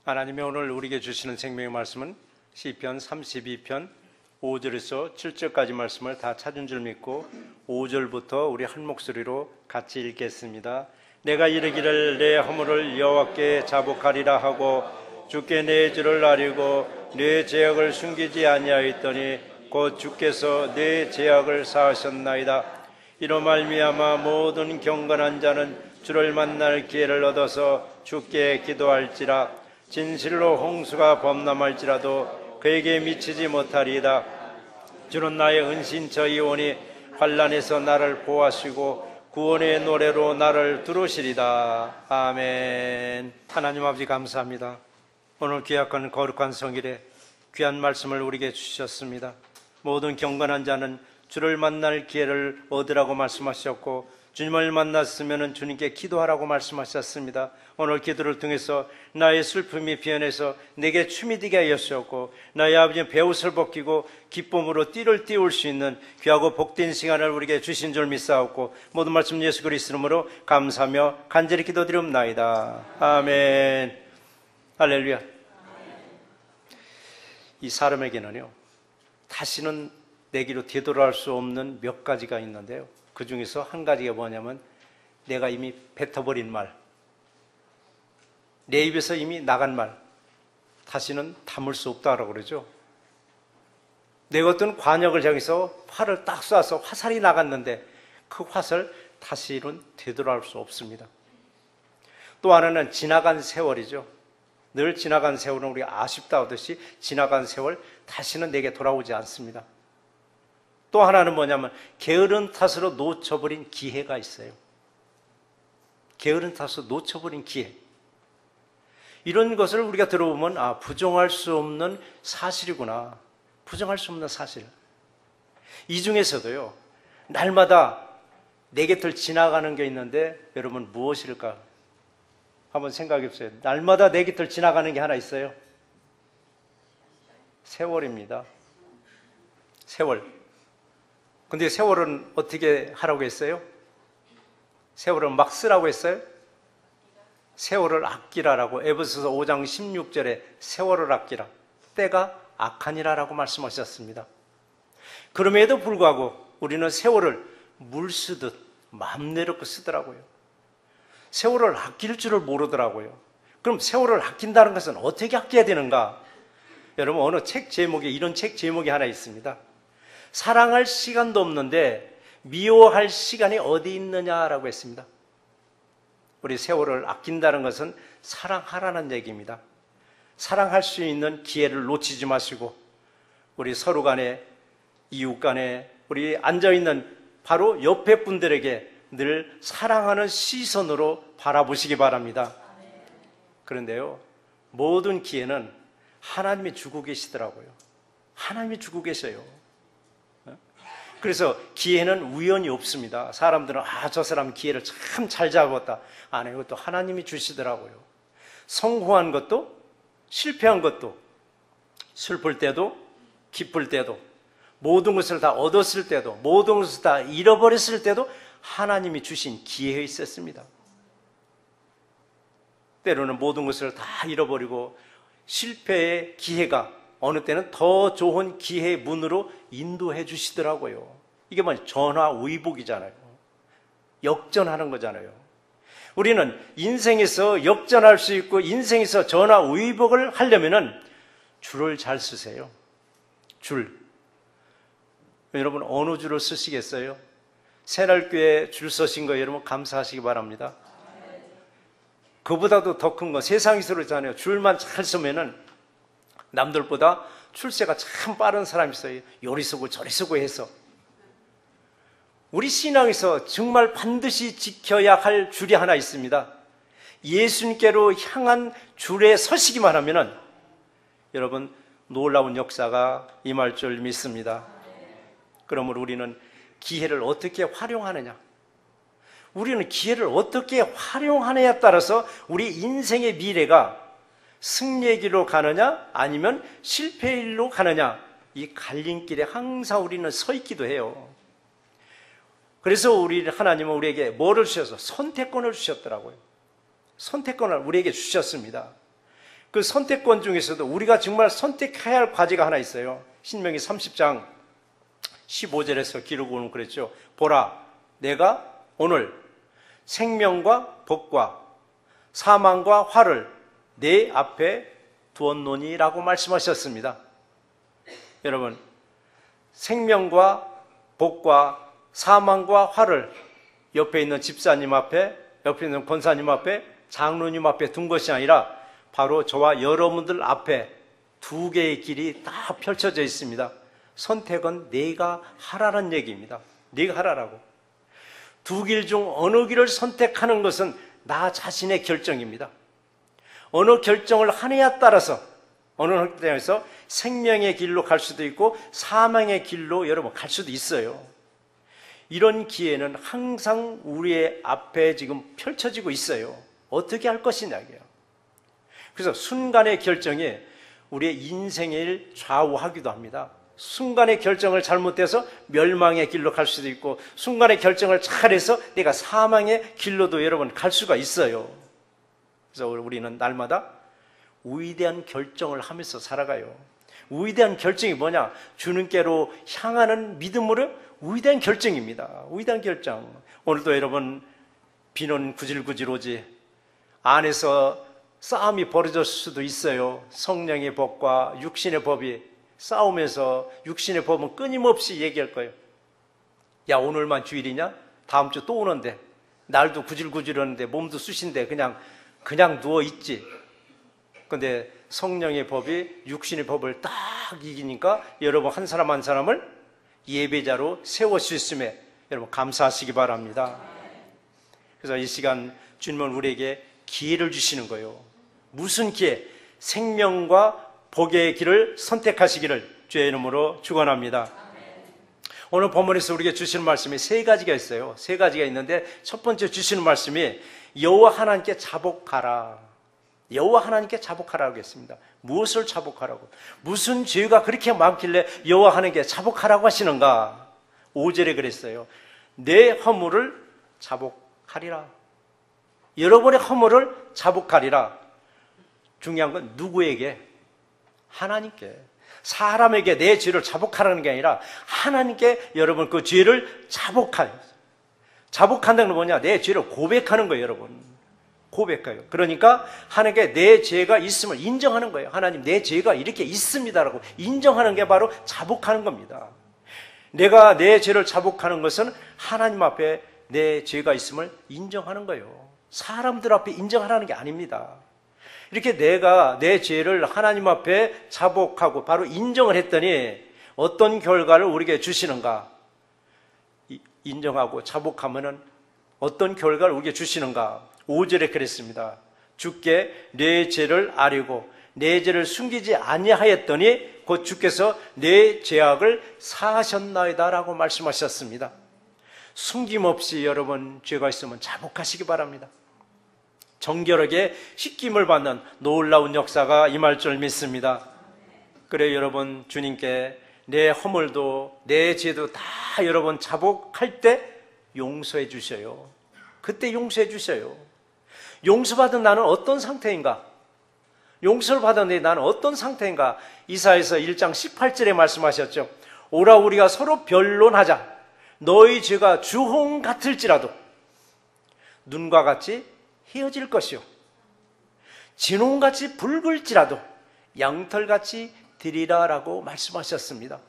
하나님이 오늘 우리에게 주시는 생명의 말씀은 시편 32편 5절에서 7절까지 말씀을 다 찾은 줄 믿고 5절부터 우리 한 목소리로 같이 읽겠습니다. 내가 이르기를 내 허물을 여호와께 자복하리라 하고 주께 내 죄를 아뢰고 내 죄악을 숨기지 아니하였더니 곧 주께서 내 죄악을 사하셨나이다. 이로 말미암아 모든 경건한 자는 주를 만날 기회를 얻어서 주께 기도할지라. 진실로 홍수가 범람할지라도 그에게 미치지 못하리이다. 주는 나의 은신처이오니 환난에서 나를 보호하시고 구원의 노래로 나를 두르시리다. 아멘. 하나님 아버지 감사합니다. 오늘 귀하건 거룩한 성일에 귀한 말씀을 우리에게 주셨습니다. 모든 경건한 자는 주를 만날 기회를 얻으라고 말씀하셨고 주님을 만났으면 주님께 기도하라고 말씀하셨습니다. 오늘 기도를 통해서 나의 슬픔이 변해서 내게 춤이 되게 하였었고 나의 아버지는 베옷을 벗기고 기쁨으로 띠를 띄울 수 있는 귀하고 복된 시간을 우리에게 주신 줄 믿사옵고 모든 말씀 예수 그리스도 이름으로 감사하며 간절히 기도드리옵나이다. 아멘. 할렐루야. 이 사람에게는요 다시는 내기로 되돌아갈 수 없는 몇 가지가 있는데요, 그 중에서 한 가지가 뭐냐면 내가 이미 뱉어버린 말, 내 입에서 이미 나간 말 다시는 담을 수 없다라고 그러죠. 내가 어떤 관역을 향해서 활을 딱 쏴서 화살이 나갔는데 그 화살 다시는 되돌아갈 수 없습니다. 또 하나는 지나간 세월이죠. 늘 지나간 세월은 우리가 아쉽다 하듯이 지나간 세월 다시는 내게 돌아오지 않습니다. 또 하나는 뭐냐면 게으른 탓으로 놓쳐버린 기회가 있어요. 게으른 탓으로 놓쳐버린 기회. 이런 것을 우리가 들어보면 부정할 수 없는 사실이구나. 부정할 수 없는 사실. 이 중에서도요 날마다 내 곁을 지나가는 게 있는데 여러분 무엇일까? 한번 생각해 보세요. 날마다 내 곁을 지나가는 게 하나 있어요. 세월입니다. 세월. 근데 세월은 어떻게 하라고 했어요? 세월은 막 쓰라고 했어요? 세월을 아끼라라고 에베소서 5장 16절에 세월을 아끼라. 때가 악하니라라고 말씀하셨습니다. 그럼에도 불구하고 우리는 세월을 물 쓰듯 마음대로 쓰더라고요. 세월을 아낄 줄을 모르더라고요. 그럼 세월을 아낀다는 것은 어떻게 아껴야 되는가? 여러분 어느 책 제목에 이런 책 제목이 하나 있습니다. 사랑할 시간도 없는데 미워할 시간이 어디 있느냐라고 했습니다. 우리 세월을 아낀다는 것은 사랑하라는 얘기입니다. 사랑할 수 있는 기회를 놓치지 마시고 우리 서로 간에 이웃 간에 우리 앉아있는 바로 옆에 분들에게 늘 사랑하는 시선으로 바라보시기 바랍니다. 그런데요 모든 기회는 하나님이 주고 계시더라고요. 하나님이 주고 계셔요. 그래서 기회는 우연이 없습니다. 사람들은 저 사람 기회를 참 잘 잡았다. 아니요, 이것도 하나님이 주시더라고요. 성공한 것도 실패한 것도 슬플 때도 기쁠 때도 모든 것을 다 얻었을 때도 모든 것을 다 잃어버렸을 때도 하나님이 주신 기회가 있었습니다. 때로는 모든 것을 다 잃어버리고 실패의 기회가 어느 때는 더 좋은 기회의 문으로 인도해 주시더라고요. 이게 전화위복이잖아요. 역전하는 거잖아요. 우리는 인생에서 역전할 수 있고 인생에서 전화위복을 하려면 줄을 잘 쓰세요. 줄. 여러분 어느 줄을 쓰시겠어요? 새날교회 줄 서신 거 여러분 감사하시기 바랍니다. 그보다도 더 큰 거 세상에서 그러잖아요. 줄만 잘 쓰면은 남들보다 출세가 참 빠른 사람이 있어요. 요리 쓰고 저리 쓰고 해서. 우리 신앙에서 정말 반드시 지켜야 할 줄이 하나 있습니다. 예수님께로 향한 줄에 서시기만 하면은 여러분 놀라운 역사가 임할 줄 믿습니다. 그러므로 우리는 기회를 어떻게 활용하느냐, 우리는 기회를 어떻게 활용하느냐에 따라서 우리 인생의 미래가 승리의 길로 가느냐 아니면 실패의 길로 가느냐, 이 갈림길에 항상 우리는 서 있기도 해요. 그래서 하나님은 우리에게 뭐를 주셔서 선택권을 주셨더라고요. 선택권을 우리에게 주셨습니다. 그 선택권 중에서도 우리가 정말 선택해야 할 과제가 하나 있어요. 신명기 30장 15절에서 기록은 그랬죠. 보라, 내가 오늘 생명과 복과 사망과 화를 내 앞에 두었노니라고 말씀하셨습니다. 여러분, 생명과 복과 사망과 화를 옆에 있는 집사님 앞에, 옆에 있는 권사님 앞에, 장로님 앞에 둔 것이 아니라 바로 저와 여러분들 앞에 두 개의 길이 다 펼쳐져 있습니다. 선택은 네가 하라는 얘기입니다. 네가 하라라고. 두 길 중 어느 길을 선택하는 것은 나 자신의 결정입니다. 어느 결정을 하느냐에 따라서 어느 결정에서 생명의 길로 갈 수도 있고 사망의 길로 여러분 갈 수도 있어요. 이런 기회는 항상 우리의 앞에 지금 펼쳐지고 있어요. 어떻게 할 것이냐고요. 그래서 순간의 결정이 우리의 인생을 좌우하기도 합니다. 순간의 결정을 잘못해서 멸망의 길로 갈 수도 있고 순간의 결정을 잘해서 내가 사망의 길로도 여러분 갈 수가 있어요. 그래서 우리는 날마다 위대한 결정을 하면서 살아가요. 위대한 결정이 뭐냐? 주님께로 향하는 믿음으로 위대한 결정입니다. 위대한 결정. 오늘도 여러분 비는 구질구질 오지 안에서 싸움이 벌어질 수도 있어요. 성령의 법과 육신의 법이 싸우면서 육신의 법은 끊임없이 얘기할 거예요. 야, 오늘만 주일이냐? 다음 주 또 오는데 날도 구질구질하는데 몸도 쑤신데 그냥 누워있지. 근데 성령의 법이 육신의 법을 딱 이기니까 여러분 한 사람 한 사람을 예배자로 세울 수 있음에 여러분 감사하시기 바랍니다. 그래서 이 시간 주님은 우리에게 기회를 주시는 거예요. 무슨 기회? 생명과 복의 길을 선택하시기를 주의 이름으로 축원합니다. 오늘 본문에서 우리에게 주시는 말씀이 세 가지가 있어요. 세 가지가 있는데 첫 번째 주시는 말씀이 여호와 하나님께 자복하라. 여호와 하나님께 자복하라고 했습니다. 무엇을 자복하라고? 무슨 죄가 그렇게 많길래 여호와 하나님께 자복하라고 하시는가? 5절에 그랬어요. 내 허물을 자복하리라. 여러분의 허물을 자복하리라. 중요한 건 누구에게? 하나님께. 사람에게 내 죄를 자복하라는 게 아니라 하나님께 여러분 그 죄를 자복하는. 자복한다는 건 뭐냐? 내 죄를 고백하는 거예요, 여러분. 고백해요. 그러니까 하나님께 내 죄가 있음을 인정하는 거예요. 하나님, 내 죄가 이렇게 있습니다라고 인정하는 게 바로 자복하는 겁니다. 내가 내 죄를 자복하는 것은 하나님 앞에 내 죄가 있음을 인정하는 거예요. 사람들 앞에 인정하라는 게 아닙니다. 이렇게 내가 내 죄를 하나님 앞에 자복하고 바로 인정을 했더니 어떤 결과를 우리에게 주시는가? 인정하고 자복하면은 어떤 결과를 우리에게 주시는가? 5절에 그랬습니다. 주께 내 죄를 아뢰고 내 죄를 숨기지 아니하였더니 곧 주께서 내 죄악을 사하셨나이다라고 말씀하셨습니다. 숨김없이 여러분 죄가 있으면 자복하시기 바랍니다. 정결하게 씻김을 받는 놀라운 역사가 임할 줄 믿습니다. 그래 여러분 주님께 내 허물도 내 죄도 다 여러분 자복할 때 용서해 주셔요. 그때 용서해 주셔요. 용서받은 나는 어떤 상태인가? 용서를 받았는데 나는 어떤 상태인가? 이사야서 1장 18절에 말씀하셨죠. 오라 우리가 서로 변론하자. 너희 죄가 주홍 같을지라도 눈과 같이 헤어질 것이요 진홍같이 붉을지라도 양털같이 되리라라고 말씀하셨습니다.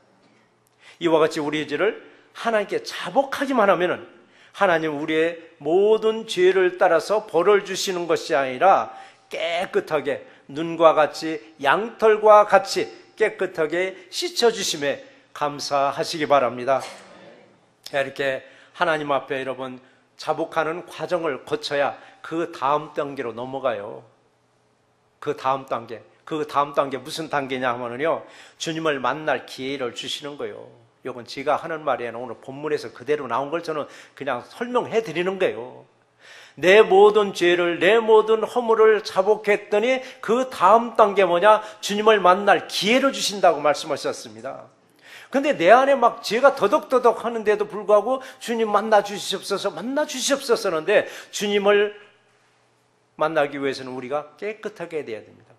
이와 같이 우리의 죄를 하나님께 자복하기만 하면은 하나님 우리의 모든 죄를 따라서 벌을 주시는 것이 아니라 깨끗하게 눈과 같이 양털과 같이 깨끗하게 씻어주심에 감사하시기 바랍니다. 이렇게 하나님 앞에 여러분 자복하는 과정을 거쳐야 그 다음 단계로 넘어가요. 그 다음 단계 무슨 단계냐 하면요 주님을 만날 기회를 주시는 거예요. 이건 제가 하는 말이 아니라 오늘 본문에서 그대로 나온 걸 저는 그냥 설명해 드리는 거예요. 내 모든 죄를 내 모든 허물을 자복했더니 그 다음 단계 뭐냐? 주님을 만날 기회를 주신다고 말씀하셨습니다. 근데 내 안에 막 죄가 더덕더덕 하는데도 불구하고 주님 만나 주시옵소서 하는데 주님을 만나기 위해서는 우리가 깨끗하게 돼야 됩니다.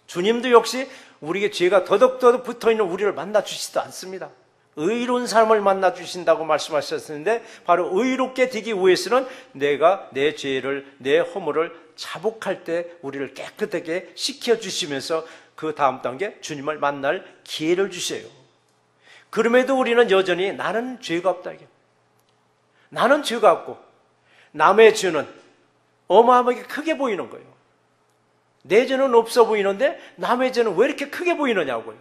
주님도 역시 우리에게 죄가 더덕더덕 붙어있는 우리를 만나 주시지도 않습니다. 의로운 사람을 만나 주신다고 말씀하셨는데 바로 의롭게 되기 위해서는 내가 내 죄를, 내 허물을 자복할 때 우리를 깨끗하게 씻겨주시면서 그 다음 단계 주님을 만날 기회를 주세요. 그럼에도 우리는 여전히 나는 죄가 없다. 나는 죄가 없고 남의 죄는 어마어마하게 크게 보이는 거예요. 내 죄는 없어 보이는데 남의 죄는 왜 이렇게 크게 보이느냐고요.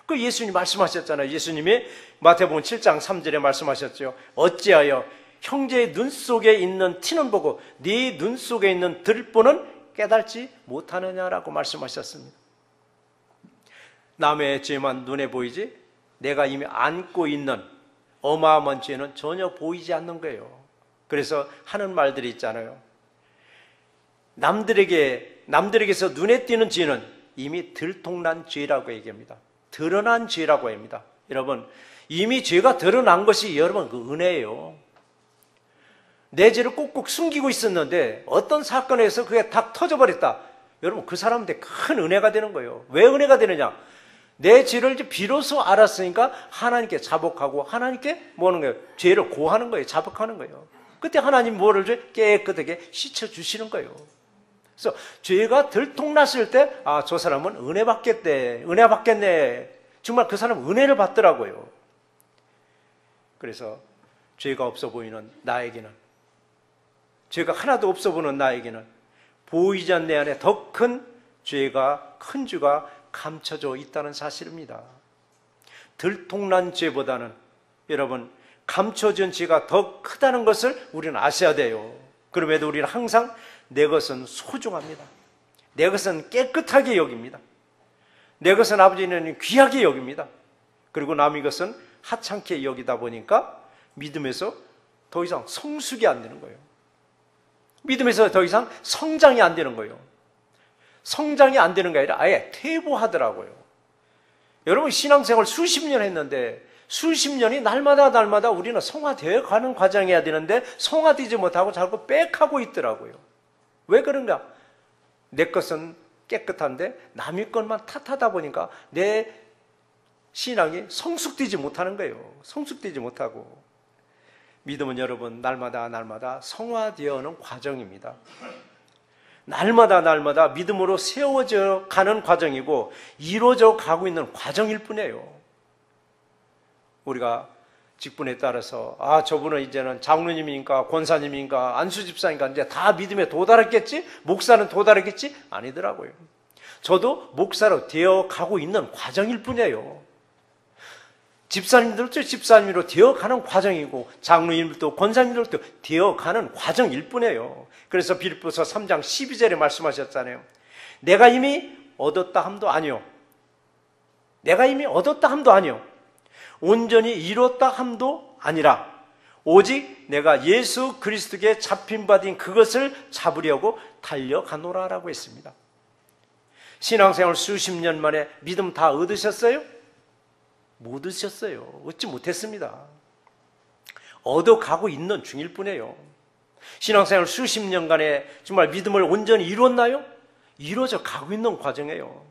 그 예수님 말씀하셨잖아요. 예수님이 마태복음 7장 3절에 말씀하셨죠. 어찌하여 형제의 눈 속에 있는 티는 보고 네 눈 속에 있는 들보는 깨달지 못하느냐라고 말씀하셨습니다. 남의 죄만 눈에 보이지 내가 이미 안고 있는 어마어마한 죄는 전혀 보이지 않는 거예요. 그래서 하는 말들이 있잖아요. 남들에게서 눈에 띄는 죄는 이미 들통난 죄라고 얘기합니다. 드러난 죄라고 합니다. 여러분, 이미 죄가 드러난 것이 여러분 그 은혜예요. 내 죄를 꾹꾹 숨기고 있었는데 어떤 사건에서 그게 딱 터져버렸다. 여러분, 그 사람한테 큰 은혜가 되는 거예요. 왜 은혜가 되느냐? 내 죄를 이제 비로소 알았으니까 하나님께 자복하고 하나님께 뭐 하는 거예요? 죄를 고하는 거예요. 자복하는 거예요. 그때 하나님 뭐를 줘요? 깨끗하게 씻어주시는 거예요. 그래서 죄가 들통났을 때, 아, 저 사람은 은혜 받겠대. 은혜 받겠네. 정말 그 사람은 은혜를 받더라고요. 그래서 죄가 없어 보이는 나에게는, 죄가 하나도 없어 보이는 나에게는 보이지 않는 내 안에 더 큰 죄가, 큰 죄가 감춰져 있다는 사실입니다. 들통난 죄보다는 여러분, 감춰진 죄가 더 크다는 것을 우리는 아셔야 돼요. 그럼에도 우리는 항상 내 것은 소중합니다. 내 것은 깨끗하게 여깁니다. 내 것은 아버지는 귀하게 여깁니다. 그리고 남의 것은 하찮게 여기다 보니까 믿음에서 더 이상 성숙이 안 되는 거예요. 믿음에서 더 이상 성장이 안 되는 거예요. 성장이 안 되는 게 아니라 아예 퇴보하더라고요. 여러분, 신앙생활 수십 년 했는데 수십 년이 날마다 우리는 성화되어 가는 과정이어야 되는데 성화되지 못하고 자꾸 빽하고 있더라고요. 왜 그런가? 내 것은 깨끗한데 남의 것만 탓하다 보니까 내 신앙이 성숙되지 못하는 거예요. 성숙되지 못하고. 믿음은 여러분 날마다 성화되어오는 과정입니다. 날마다 믿음으로 세워져 가는 과정이고 이루어져 가고 있는 과정일 뿐이에요. 우리가 직분에 따라서 저분은 이제는 장로님인가 권사님인가 안수집사인가 이제 다 믿음에 도달했겠지? 목사는 도달했겠지? 아니더라고요. 저도 목사로 되어 가고 있는 과정일 뿐이에요. 집사님들도 집사님으로 되어가는 과정이고 장로님들도 권사님들도 되어가는 과정일 뿐이에요. 그래서 빌립보서 3장 12절에 말씀하셨잖아요. 내가 이미 얻었다 함도 아니요. 내가 이미 얻었다 함도 아니요. 온전히 이뤘다 함도 아니라 오직 내가 예수 그리스도께 잡힌 바 된 그것을 잡으려고 달려가노라라고 했습니다. 신앙생활 수십 년 만에 믿음 다 얻으셨어요? 못 얻으셨어요. 얻지 못했습니다. 얻어가고 있는 중일 뿐이에요. 신앙생활 수십 년간에 정말 믿음을 온전히 이뤘나요? 이루어져 가고 있는 과정이에요.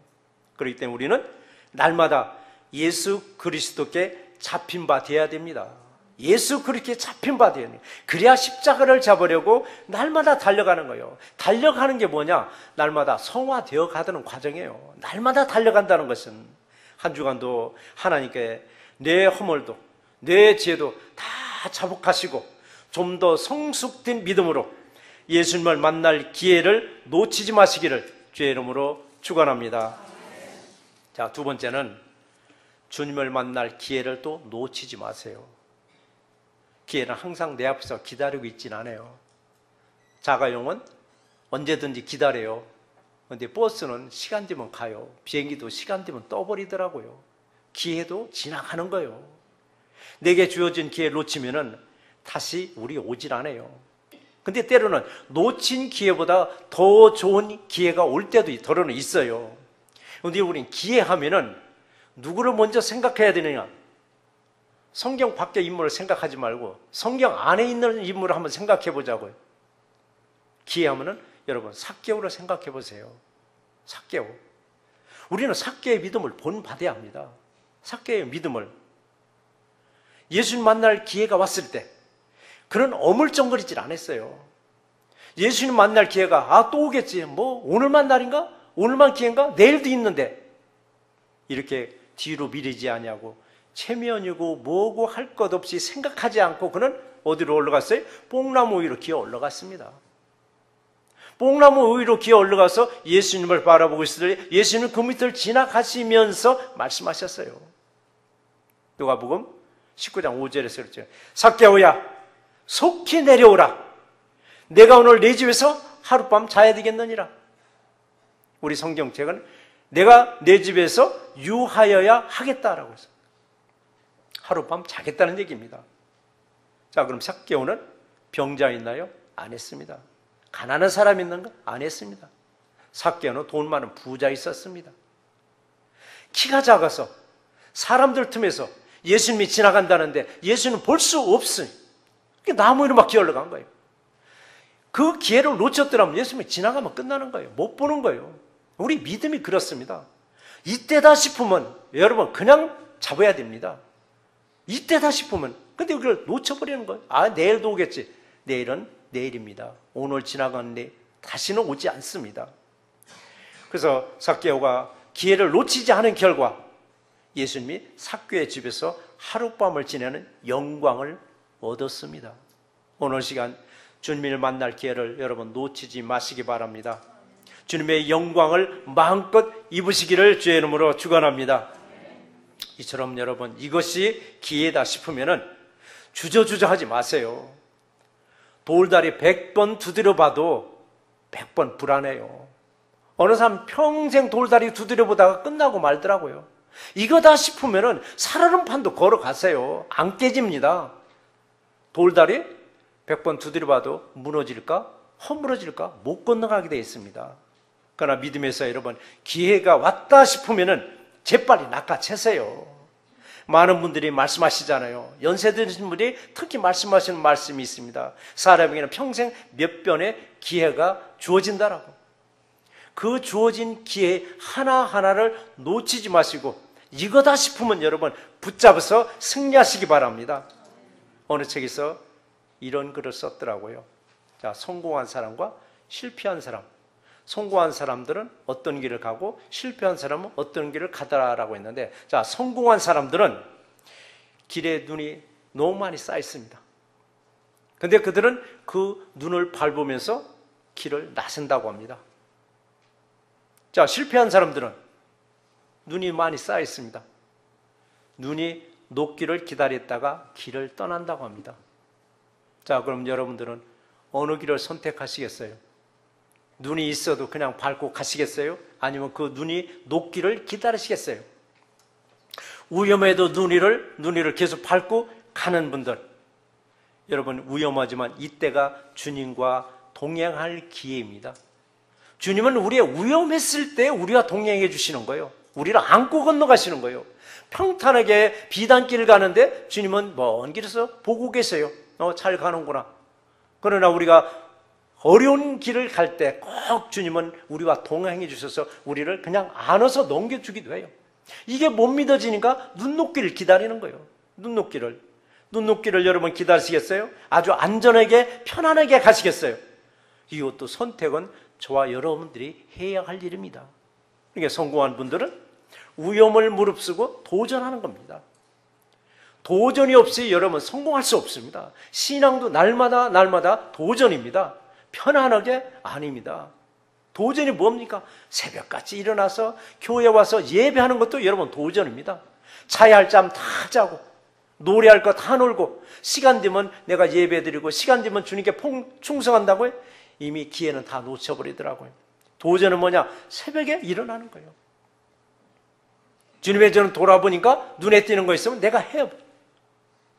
그렇기 때문에 우리는 날마다 예수 그리스도께 잡힌 바 되어야 됩니다. 예수 그리스도께 잡힌 바 되어야 됩니다. 그래야 십자가를 잡으려고 날마다 달려가는 거예요. 달려가는 게 뭐냐? 날마다 성화되어 가는 과정이에요. 날마다 달려간다는 것은 한 주간도 하나님께 내 허물도 내 죄도 다 자복하시고 좀 더 성숙된 믿음으로 예수님을 만날 기회를 놓치지 마시기를 주의 이름으로 축원합니다. 자, 두 번째는 주님을 만날 기회를 또 놓치지 마세요. 기회는 항상 내 앞에서 기다리고 있진 않아요. 자가용은 언제든지 기다려요. 그런데 버스는 시간 되면 가요. 비행기도 시간 되면 떠버리더라고요. 기회도 지나가는 거예요. 내게 주어진 기회를 놓치면은 다시 우리 오질 않아요. 근데 때로는 놓친 기회보다 더 좋은 기회가 올 때도 더러는 있어요. 그런데 우리는 기회하면은 누구를 먼저 생각해야 되느냐? 성경 밖의 인물을 생각하지 말고 성경 안에 있는 인물을 한번 생각해 보자고요. 기회하면은 여러분 삭개오를 생각해 보세요. 삭개오. 우리는 삭개의 믿음을 본받아야 합니다. 삭개의 믿음을. 예수님 만날 기회가 왔을 때 그는 어물쩡거리질 않았어요. 예수님 만날 기회가 또 오겠지. 오늘만 날인가? 오늘만 기회인가? 내일도 있는데 이렇게 뒤로 미리지 아니하고 체면이고 뭐고 할 것 없이 생각하지 않고 그는 어디로 올라갔어요? 뽕나무 위로 기어 올라갔습니다. 뽕나무 위로 기어 올라가서 예수님을 바라보고 있을 때 예수님은 그 밑을 지나가시면서 말씀하셨어요. 누가복음 19장 5절에서 그랬죠. 삭개오야 속히 내려오라. 내가 오늘 내 집에서 하룻밤 자야 되겠느니라. 우리 성경책은 내가 내 집에서 유하여야 하겠다라고 했어요. 하룻밤 자겠다는 얘기입니다. 자, 그럼 삭개오는 병자 있나요? 안 했습니다. 가난한 사람 있는가? 안 했습니다. 삭개오는 돈 많은 부자 있었습니다. 키가 작아서 사람들 틈에서 예수님이 지나간다는데 예수는 볼 수 없으니 나무 위로 막 기어 올라간 거예요. 그 기회를 놓쳤더라면 예수님이 지나가면 끝나는 거예요. 못 보는 거예요. 우리 믿음이 그렇습니다. 이때다 싶으면 여러분 그냥 잡아야 됩니다. 이때다 싶으면. 근데 그걸 놓쳐버리는 거예요. 내일도 오겠지. 내일은 내일입니다. 오늘 지나갔는데 다시는 오지 않습니다. 그래서 삭개오가 기회를 놓치지 않은 결과 예수님이 삭개오의 집에서 하룻밤을 지내는 영광을 얻었습니다. 오늘 시간 주님을 만날 기회를 여러분 놓치지 마시기 바랍니다. 주님의 영광을 마음껏 입으시기를 주의 이름으로 축원합니다. 이처럼 여러분 이것이 기회다 싶으면은 주저주저 하지 마세요. 돌다리 100번 두드려 봐도 100번 불안해요. 어느 사람 평생 돌다리 두드려 보다가 끝나고 말더라고요. 이거다 싶으면은 살얼음판도 걸어가세요. 안 깨집니다. 돌다리 100번 두드려 봐도 무너질까? 허물어질까? 못 건너가게 되어 있습니다. 그러나 믿음에서 여러분 기회가 왔다 싶으면은 재빨리 낚아채세요. 많은 분들이 말씀하시잖아요. 연세 드신 분이 특히 말씀하시는 말씀이 있습니다. 사람에게는 평생 몇 번의 기회가 주어진다라고. 그 주어진 기회 하나하나를 놓치지 마시고 이거다 싶으면 여러분 붙잡아서 승리하시기 바랍니다. 어느 책에서 이런 글을 썼더라고요. 자, 성공한 사람과 실패한 사람. 성공한 사람들은 어떤 길을 가고 실패한 사람은 어떤 길을 가더라라고 했는데, 자, 성공한 사람들은 길에 눈이 너무 많이 쌓여 있습니다. 근데 그들은 그 눈을 밟으면서 길을 나선다고 합니다. 자, 실패한 사람들은 눈이 많이 쌓여 있습니다. 눈이 녹기를 기다렸다가 길을 떠난다고 합니다. 자, 그럼 여러분들은 어느 길을 선택하시겠어요? 눈이 있어도 그냥 밟고 가시겠어요? 아니면 그 눈이 녹기를 기다리시겠어요? 위험해도 눈이를 계속 밟고 가는 분들, 여러분 위험하지만 이때가 주님과 동행할 기회입니다. 주님은 우리의 위험했을 때 우리와 동행해 주시는 거예요. 우리를 안고 건너가시는 거예요. 평탄하게 비단길을 가는데 주님은 먼 길에서 보고 계세요. 잘 가는구나. 그러나 우리가 어려운 길을 갈 때 꼭 주님은 우리와 동행해 주셔서 우리를 그냥 안아서 넘겨주기도 해요. 이게 못 믿어지니까 눈녹기를 기다리는 거예요. 눈녹기를 여러분 기다리시겠어요? 아주 안전하게 편안하게 가시겠어요? 이것도 선택은 저와 여러분들이 해야 할 일입니다. 그러니까 성공한 분들은 위험을 무릅쓰고 도전하는 겁니다. 도전이 없이 여러분 성공할 수 없습니다. 신앙도 날마다 도전입니다. 편안하게 아닙니다. 도전이 뭡니까? 새벽같이 일어나서 교회 와서 예배하는 것도 여러분 도전입니다. 자야 할 잠 다 자고 노래할 거 다 놀고 시간 되면 내가 예배드리고 시간 되면 주님께 충성한다고요? 이미 기회는 다 놓쳐버리더라고요. 도전은 뭐냐? 새벽에 일어나는 거예요. 주님의 저는 돌아보니까 눈에 띄는 거 있으면 내가 해요.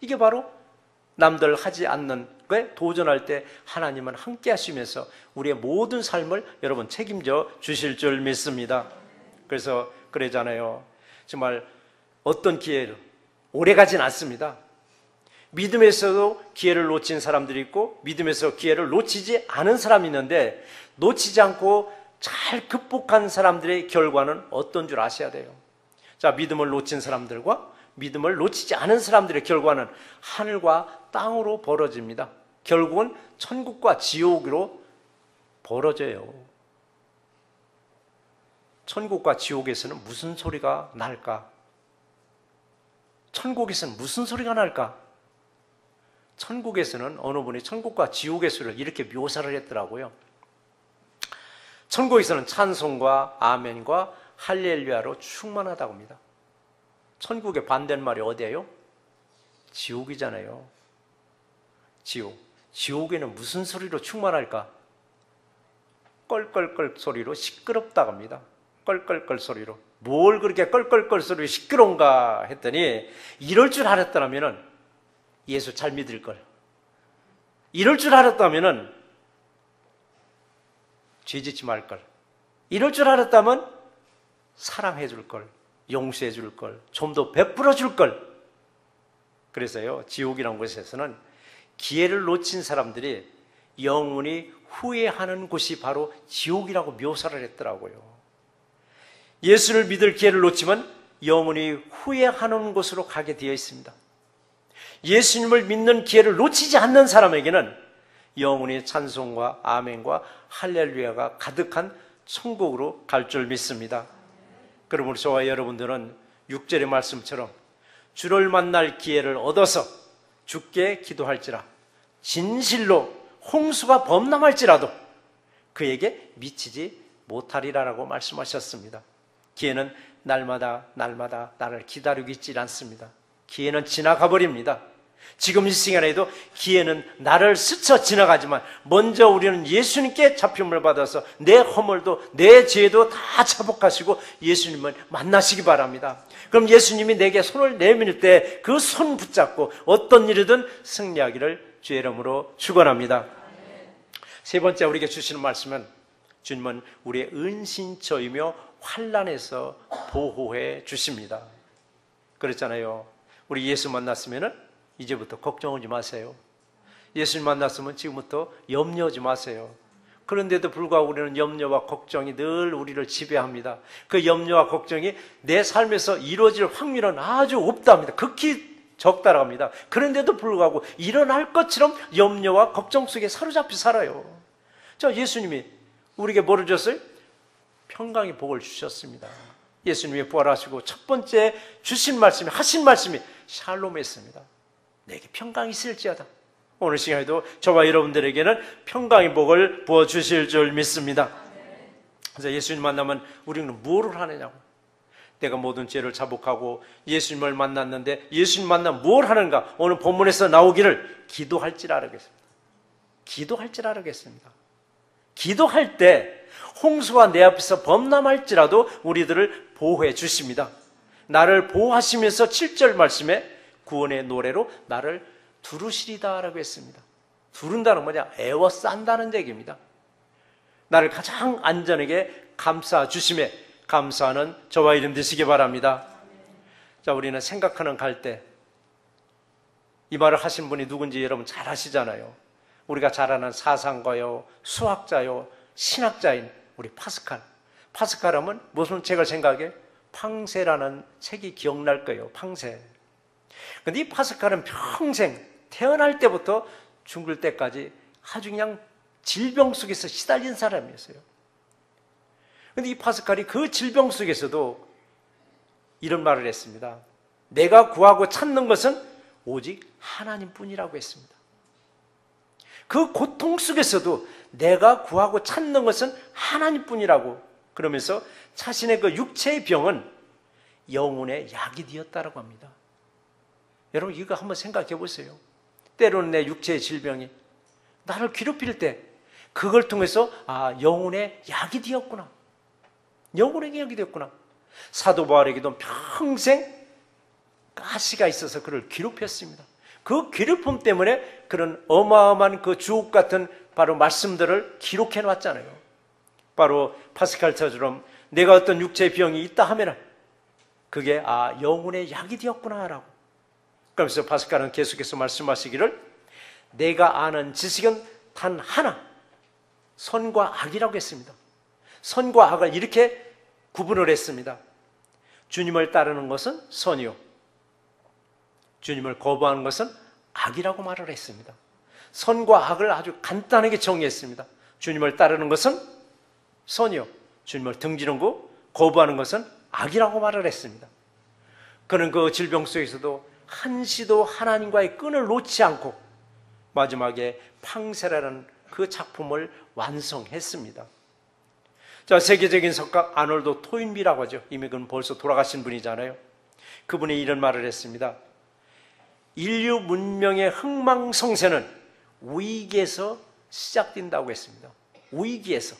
이게 바로 남들 하지 않는 거에 도전할 때 하나님은 함께 하시면서 우리의 모든 삶을 여러분 책임져 주실 줄 믿습니다. 그래서 그러잖아요. 정말 어떤 기회를 오래 가진 않습니다. 믿음에서도 기회를 놓친 사람들이 있고 믿음에서 기회를 놓치지 않은 사람이 있는데 놓치지 않고 잘 극복한 사람들의 결과는 어떤 줄 아셔야 돼요. 자, 믿음을 놓친 사람들과 믿음을 놓치지 않은 사람들의 결과는 하늘과 땅으로 벌어집니다. 결국은 천국과 지옥으로 벌어져요. 천국과 지옥에서는 무슨 소리가 날까? 천국에서는 무슨 소리가 날까? 천국에서는 어느 분이 천국과 지옥의 소리를 이렇게 묘사를 했더라고요. 천국에서는 찬송과 아멘과 할렐루야로 충만하다고 합니다. 천국의 반대말이 어디예요? 지옥이잖아요. 지옥. 지옥에는 무슨 소리로 충만할까? 껄껄껄 소리로 시끄럽다고 합니다. 껄껄껄 소리로. 뭘 그렇게 껄껄껄 소리로 시끄러운가 했더니 이럴 줄 알았다면 예수 잘 믿을 걸. 이럴 줄 알았다면 죄 짓지 말 걸. 이럴 줄 알았다면 사랑해 줄 걸. 용서해 줄 걸. 좀 더 베풀어 줄 걸. 그래서요, 지옥이라는 곳에서는 기회를 놓친 사람들이 영원히 후회하는 곳이 바로 지옥이라고 묘사를 했더라고요. 예수를 믿을 기회를 놓치면 영원히 후회하는 곳으로 가게 되어 있습니다. 예수님을 믿는 기회를 놓치지 않는 사람에게는 영원히 찬송과 아멘과 할렐루야가 가득한 천국으로 갈 줄 믿습니다. 그러므로 저와 여러분들은 6절의 말씀처럼 주를 만날 기회를 얻어서 주께 기도할지라 진실로 홍수가 범람할지라도 그에게 미치지 못하리라라고 말씀하셨습니다. 기회는 날마다 나를 기다리고 있지 않습니다. 기회는 지나가 버립니다. 지금 이 시간에도 기회는 나를 스쳐 지나가지만 먼저 우리는 예수님께 잡힘을 받아서 내 허물도 내 죄도 다 자복하시고 예수님을 만나시기 바랍니다. 그럼 예수님이 내게 손을 내밀 때 그 손 붙잡고 어떤 일이든 승리하기를 주의 이름으로 축원합니다. 세 번째 우리에게 주시는 말씀은 주님은 우리의 은신처이며 환난에서 보호해 주십니다. 그랬잖아요. 우리 예수 만났으면은 이제부터 걱정하지 마세요. 예수님 만났으면 지금부터 염려하지 마세요. 그런데도 불구하고 우리는 염려와 걱정이 늘 우리를 지배합니다. 그 염려와 걱정이 내 삶에서 이루어질 확률은 아주 없답니다. 극히 적다라고 합니다. 그런데도 불구하고 일어날 것처럼 염려와 걱정 속에 사로잡혀 살아요. 자, 예수님이 우리에게 뭐를 줬어요? 평강의 복을 주셨습니다. 예수님이 부활하시고 첫 번째 주신 말씀이, 하신 말씀이 샬롬이었습니다. 내게 평강이 있을지어다. 오늘 시간에도 저와 여러분들에게는 평강의 복을 부어주실 줄 믿습니다. 그래서 예수님 만나면 우리는 무엇을 하느냐고. 내가 모든 죄를 자복하고 예수님을 만났는데 예수님 만나면 뭘 하는가? 오늘 본문에서 나오기를 기도할지라 하겠습니다. 기도할지라 하겠습니다. 기도할 때 홍수가 내 앞에서 범람할지라도 우리들을 보호해 주십니다. 나를 보호하시면서 7절 말씀에 구원의 노래로 나를 두르시리다 라고 했습니다. 두른다는 뭐냐? 애워싼다는 얘기입니다. 나를 가장 안전하게 감싸 주심에 감사하는 저와 이름 되시기 바랍니다. 자, 우리는 생각하는 갈 때 이 말을 하신 분이 누군지 여러분 잘 아시잖아요. 우리가 잘 아는 사상가요, 수학자요, 신학자인 우리 파스칼. 파스칼 하면 무슨 책을 생각해? 팡세라는 책이 기억날 거예요. 팡세. 근데 이 파스칼은 평생 태어날 때부터 죽을 때까지 아주 그냥 질병 속에서 시달린 사람이었어요. 근데 이 파스칼이 그 질병 속에서도 이런 말을 했습니다. 내가 구하고 찾는 것은 오직 하나님뿐이라고 했습니다. 그 고통 속에서도 내가 구하고 찾는 것은 하나님뿐이라고 그러면서 자신의 그 육체의 병은 영혼의 약이 되었다라고 합니다. 여러분 이거 한번 생각해 보세요. 때로는 내 육체의 질병이 나를 괴롭힐 때 그걸 통해서 영혼의 약이 되었구나. 영혼의 약이 되었구나. 사도 바울에게도 평생 가시가 있어서 그를 괴롭혔습니다. 그 괴롭힘 때문에 그런 어마어마한 그 주옥 같은 바로 말씀들을 기록해 놨잖아요. 바로 파스칼처럼 내가 어떤 육체의 병이 있다 하면 그게 영혼의 약이 되었구나 라고. 그러면서 파스칼은 계속해서 말씀하시기를 내가 아는 지식은 단 하나, 선과 악이라고 했습니다. 선과 악을 이렇게 구분을 했습니다. 주님을 따르는 것은 선이요, 주님을 거부하는 것은 악이라고 말을 했습니다. 선과 악을 아주 간단하게 정의했습니다. 주님을 따르는 것은 선이요, 주님을 등지고 거부하는 것은 악이라고 말을 했습니다. 그는 그 질병 속에서도 한시도 하나님과의 끈을 놓지 않고 마지막에 팡세라는 그 작품을 완성했습니다. 자, 세계적인 석가 아놀드 토인비라고 하죠. 이미 그는 벌써 돌아가신 분이잖아요. 그분이 이런 말을 했습니다. 인류 문명의 흥망성쇠는 위기에서 시작된다고 했습니다. 위기에서.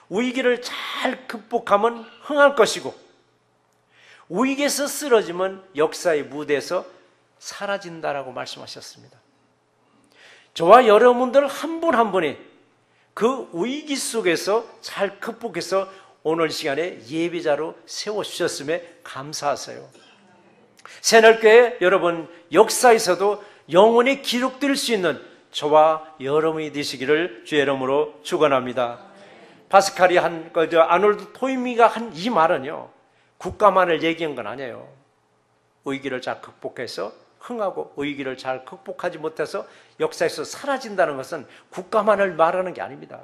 위기를 잘 극복하면 흥할 것이고, 위기에서 쓰러지면 역사의 무대에서 사라진다라고 말씀하셨습니다. 저와 여러분들 한 분 한 분이 그 위기 속에서 잘 극복해서 오늘 시간에 예배자로 세워주셨음에 감사하세요. 새날교회 여러분 역사에서도 영원히 기록될 수 있는 저와 여러분이 되시기를 주의 이름으로 축원합니다. 파스칼이 아놀드 토인비가 한 이 말은요, 국가만을 얘기한 건 아니에요. 위기를 잘 극복해서 흥하고 위기를 잘 극복하지 못해서 역사에서 사라진다는 것은 국가만을 말하는 게 아닙니다.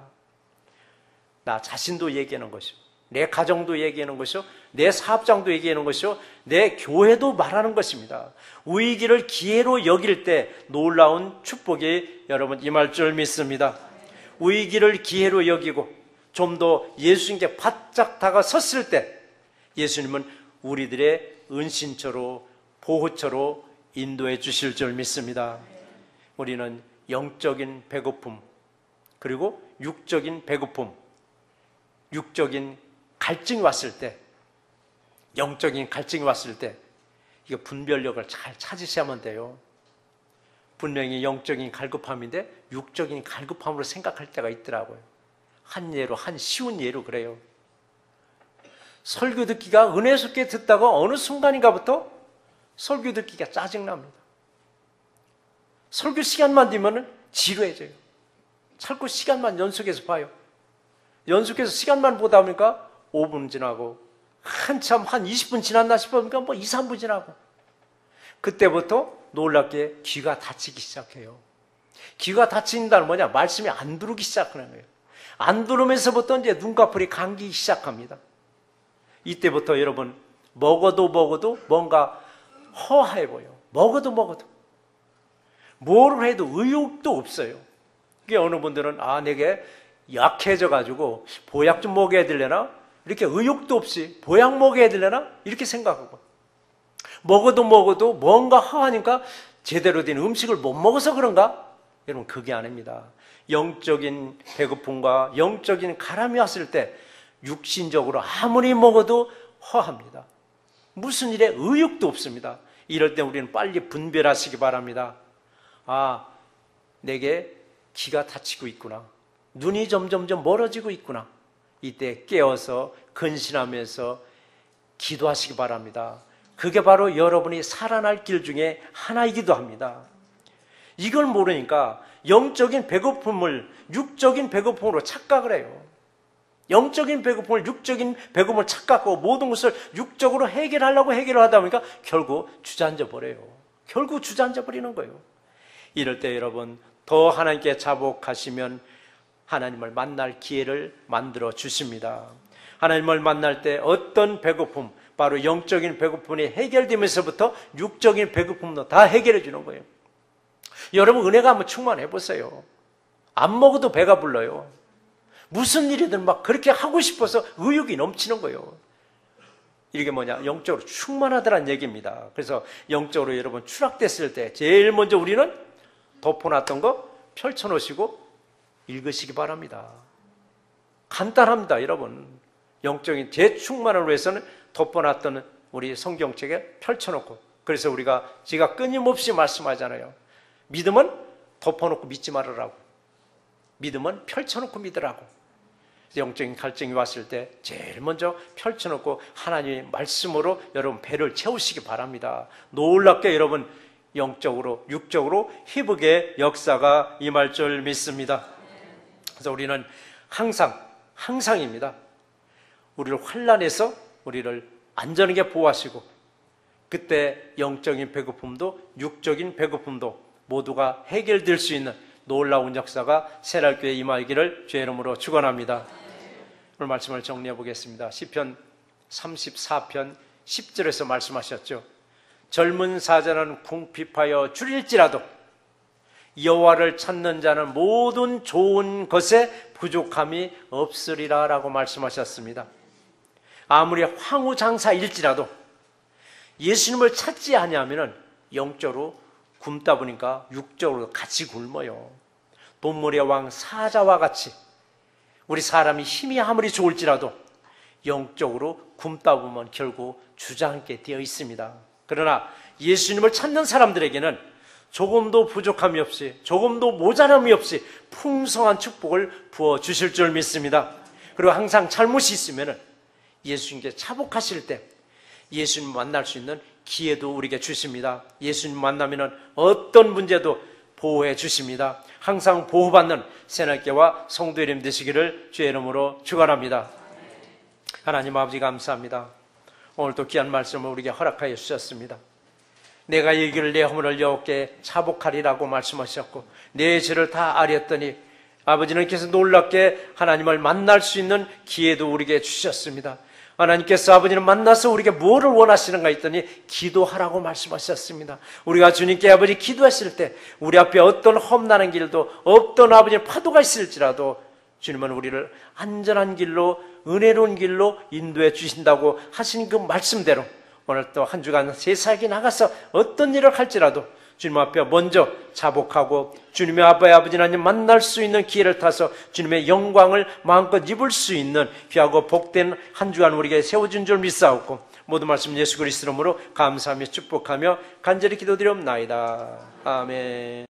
나 자신도 얘기하는 것이요, 내 가정도 얘기하는 것이요, 내 사업장도 얘기하는 것이요, 내 교회도 말하는 것입니다. 위기를 기회로 여길 때 놀라운 축복이 여러분 임할 줄 믿습니다. 위기를 기회로 여기고 좀 더 예수님께 바짝 다가섰을 때 예수님은 우리들의 은신처로 보호처로 인도해 주실 줄 믿습니다. 우리는 영적인 배고픔, 그리고 육적인 배고픔, 육적인 갈증이 왔을 때, 영적인 갈증이 왔을 때 이거 분별력을 잘 찾으셔야만 돼요. 분명히 영적인 갈급함인데 육적인 갈급함으로 생각할 때가 있더라고요. 한 예로, 한 쉬운 예로 그래요. 설교 듣기가 은혜스럽게 듣다가 어느 순간인가부터 설교 듣기가 짜증납니다. 설교 시간만 되면 지루해져요. 자꾸 시간만 연속해서 봐요. 연속해서 시간만 보다 보니까 5분 지나고 한참 한 20분 지났나 싶으니까 뭐 2, 3분 지나고, 그때부터 놀랍게 귀가 다치기 시작해요. 귀가 다친다는 뭐냐? 말씀이 안 들어오기 시작하는 거예요. 안 들어오면서부터 이제 눈꺼풀이 감기기 시작합니다. 이때부터 여러분 먹어도 뭔가 허해 보여. 먹어도 뭐를 해도 의욕도 없어요. 그게 어느 분들은 내게 약해져 가지고 보약 좀 먹여야 되려나? 이렇게 의욕도 없이 보약 먹여야 되려나? 이렇게 생각하고, 먹어도 뭔가 허하니까 제대로 된 음식을 못 먹어서 그런가? 여러분 그게 아닙니다. 영적인 배고픔과 영적인 가람이 왔을 때 육신적으로 아무리 먹어도 허합니다. 무슨 일에 의욕도 없습니다. 이럴 때 우리는 빨리 분별하시기 바랍니다. 내게 귀가 다치고 있구나. 눈이 점점점 멀어지고 있구나. 이때 깨어서 근신하면서 기도하시기 바랍니다. 그게 바로 여러분이 살아날 길 중에 하나이기도 합니다. 이걸 모르니까 영적인 배고픔을 육적인 배고픔으로 착각을 해요. 영적인 배고픔을 육적인 배고픔을 착각하고 모든 것을 육적으로 해결하려고 해결하다 보니까 결국 주저앉아 버려요. 결국 주저앉아 버리는 거예요. 이럴 때 여러분 더 하나님께 자복하시면 하나님을 만날 기회를 만들어 주십니다. 하나님을 만날 때 어떤 배고픔, 바로 영적인 배고픔이 해결되면서부터 육적인 배고픔도 다 해결해 주는 거예요. 여러분 은혜가 한번 충만해 보세요. 안 먹어도 배가 불러요. 무슨 일이든 막 그렇게 하고 싶어서 의욕이 넘치는 거예요. 이게 뭐냐? 영적으로 충만하다는 얘기입니다. 그래서 영적으로 여러분 추락됐을 때 제일 먼저 우리는 덮어놨던 거 펼쳐놓으시고 읽으시기 바랍니다. 간단합니다, 여러분. 영적인 재충만을 위해서는 덮어놨던 우리 성경책에 펼쳐놓고, 그래서 우리가 제가 끊임없이 말씀하잖아요. 믿음은 덮어놓고 믿지 말으라고, 믿음은 펼쳐놓고 믿으라고. 영적인 갈증이 왔을 때 제일 먼저 펼쳐놓고 하나님의 말씀으로 여러분 배를 채우시기 바랍니다. 놀랍게 여러분 영적으로 육적으로 회복의 역사가 임할 줄 믿습니다. 그래서 우리는 항상 항상입니다. 우리를 환난에서 우리를 안전하게 보호하시고 그때 영적인 배고픔도 육적인 배고픔도 모두가 해결될 수 있는 놀라운 역사가 새날교회 임하기를 주의 이름으로 축원합니다. 오늘 말씀을 정리해 보겠습니다. 시편 34편 10절에서 말씀하셨죠. 젊은 사자는 궁핍하여 줄일지라도 여호와를 찾는 자는 모든 좋은 것에 부족함이 없으리라 라고 말씀하셨습니다. 아무리 황후장사일지라도 예수님을 찾지 아니하면 영적으로 굶다 보니까 육적으로 같이 굶어요. 돈물의 왕 사자와 같이 우리 사람이 힘이 아무리 좋을지라도 영적으로 굶다 보면 결국 주저앉게 되어 있습니다. 그러나 예수님을 찾는 사람들에게는 조금도 부족함이 없이 조금도 모자람이 없이 풍성한 축복을 부어주실 줄 믿습니다. 그리고 항상 잘못이 있으면 예수님께 차복하실 때 예수님 만날 수 있는 기회도 우리에게 주십니다. 예수님 만나면 어떤 문제도 보호해 주십니다. 항상 보호받는 새날교회와 성도 이름 되시기를 주의 이름으로 축원합니다. 하나님 아버지 감사합니다. 오늘도 귀한 말씀을 우리에게 허락하여 주셨습니다. 내가 이 길을 내 허물을 여호와께 차복하리라고 말씀하셨고 내 죄를 다 아렸더니 아버지는께서 놀랍게 하나님을 만날 수 있는 기회도 우리에게 주셨습니다. 하나님께서 아버지를 만나서 우리에게 뭐를 원하시는가 했더니 기도하라고 말씀하셨습니다. 우리가 주님께 아버지 기도했을 때 우리 앞에 어떤 험난한 길도 어떤 아버지 파도가 있을지라도 주님은 우리를 안전한 길로 은혜로운 길로 인도해 주신다고 하신 그 말씀대로 오늘 또 한 주간 세상에 나가서 어떤 일을 할지라도 주님 앞에 먼저 자복하고 주님의 아버지 하나님 만날 수 있는 기회를 타서 주님의 영광을 마음껏 입을 수 있는 귀하고 복된 한 주간 우리에게 세워준 줄 믿사옵고 모든 말씀 예수 그리스도 이름으로 감사하며 축복하며 간절히 기도드리옵나이다. 아멘.